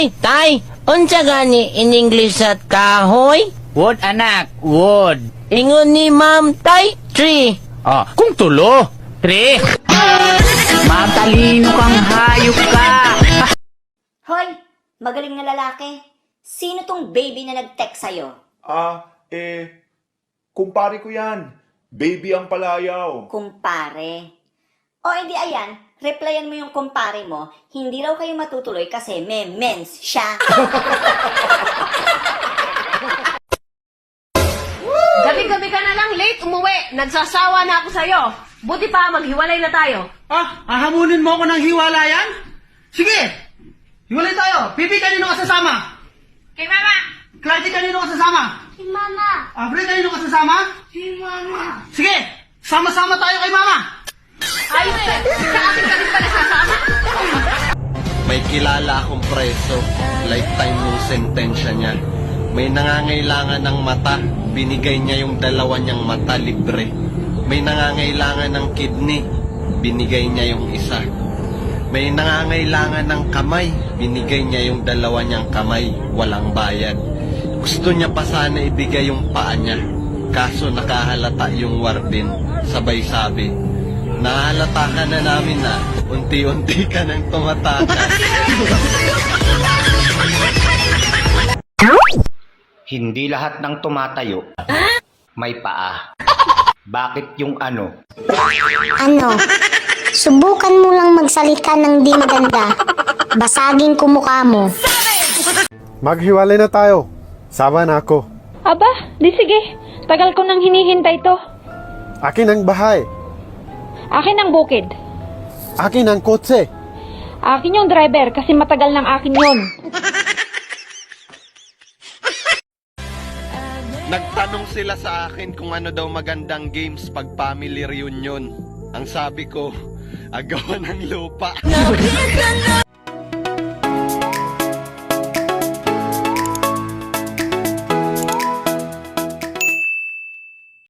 Tay, unsa gani in English at kahoy? Wood anak, wood. Ingon ni Ma'am Tay, tree. Oh, kung tulo. 3. Matalino kang hayop ka. Hoy, magaling na lalaki. Sino tong baby na nag-text sa'yo? Kumpare ko yan. Baby ang palayaw. Kumpare. O edi ayan, replyan mo yung kumpare mo, hindi raw kayo matutuloy kasi may mens siya. Gabi-gabi ka na lang late umuwi. Nagsasawa na ako sa'yo. Buti pa, maghiwalay na tayo. Hahamunin mo ako ng hiwalayan? Sige! Hiwalay tayo! Pipi, kanino ka sasama? Kay mama! Clarity, kanino ka sasama? Si mama! Avril, kanino ka sasama? Si mama! Sige! Sama-sama tayo kay mama! Ayos ka! Sa akin ka rin pa nasasama? May kilala akong preso, lifetime yung sentensya niya. May nangangailangan ng mata, binigay niya yung 2 niyang mata libre. May nangangailangan ng kidney, binigay niya yung 1. May nangangailangan ng kamay, binigay niya yung 2 niyang kamay, walang bayad. Gusto niya pa sana ibigay yung paa niya, kaso nakahalata yung warden, sabay sabi, nahalata ka na namin na, unti-unti ka nang tumatakas. Hindi lahat ng tumatayo may paa. Bakit yung ano? Ano? Subukan mo lang magsalita ng di maganda. Basagin ko mukha mo. Maghiwalay na tayo. Sama na ako. Aba, di sige. Tagal ko nang hinihintay to. Akin ang bahay. Akin ang bukid. Akin ang kotse. Akin yung driver kasi matagal ng akin yun. Nagtanong sila sa akin kung ano daw magandang games pag family reunion. Ang sabi ko, agawan ng lupa.